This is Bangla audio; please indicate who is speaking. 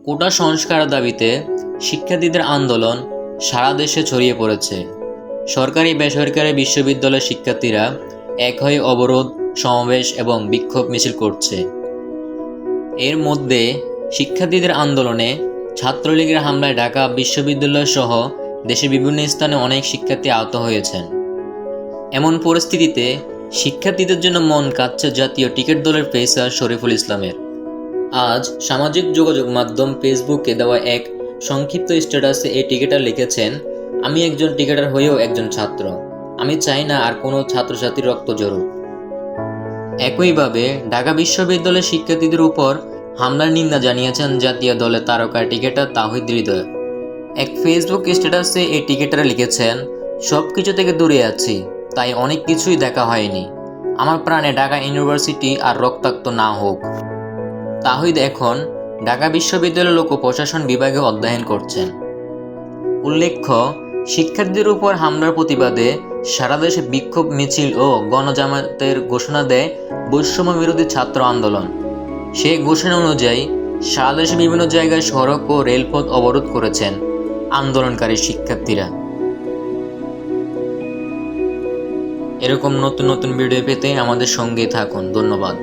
Speaker 1: কোটা সংস্কারের দাবিতে শিক্ষার্থীদের আন্দোলন সারা দেশে ছড়িয়ে পড়েছে। সরকারি বেসরকারি বিশ্ববিদ্যালয়ের শিক্ষার্থীরা এক হয়ে অবরোধ, সমাবেশ এবং বিক্ষোভ মিছিল করছে। এর মধ্যে শিক্ষার্থীদের আন্দোলনে ছাত্রলীগের হামলায় ঢাকা বিশ্ববিদ্যালয় সহ দেশের বিভিন্ন স্থানে অনেক শিক্ষার্থী আহত হয়েছেন। এমন পরিস্থিতিতে শিক্ষার্থীদের জন্য মন কাঁদছে জাতীয় টিকেট দলের পেসার শরীফুল ইসলামের। আজ সামাজিক যোগাযোগ মাধ্যম ফেসবুকে দেওয়া এক সংক্ষিপ্ত স্ট্যাটাসে এই টিকেটার লিখেছেন, আমি একজন টিকেটার হয়েও একজন ছাত্র। আমি চাই না আর কোনো ছাত্রছাত্রীর রক্ত ঝরুক। একইভাবে ঢাকা বিশ্ববিদ্যালয়ের শিক্ষার্থীদের উপর হামলার নিন্দা জানিয়েছেন জাতীয় দলের তারকা টিকেটার তাওহিদ হৃদয়। এক ফেসবুক স্ট্যাটাসে এই টিকেটার লিখেছেন, সব কিছু থেকে দূরে আছি, তাই অনেক কিছুই দেখা হয়নি। আমার প্রাণে ঢাকা ইউনিভার্সিটি আর রক্তাক্ত না হোক। তাহিদ এখন ঢাকা বিশ্ববিদ্যালয় লোক প্রশাসন বিভাগে অধ্যয়ন করছেন। উল্লেখ্য, শিক্ষার্থীদের উপর হামলার প্রতিবাদে সারা দেশে বিক্ষোভ মিছিল ও গণজামায়াতের ঘোষণা দেয় বৈষম্য বিরোধী ছাত্র আন্দোলন। সেই ঘোষণা অনুযায়ী সারা দেশে বিভিন্ন জায়গায় সড়ক ও রেলপথ অবরোধ করেছেন আন্দোলনকারী শিক্ষার্থীরা। এরকম নতুন নতুন ভিডিও পেতে আমাদের সঙ্গে থাকুন। ধন্যবাদ।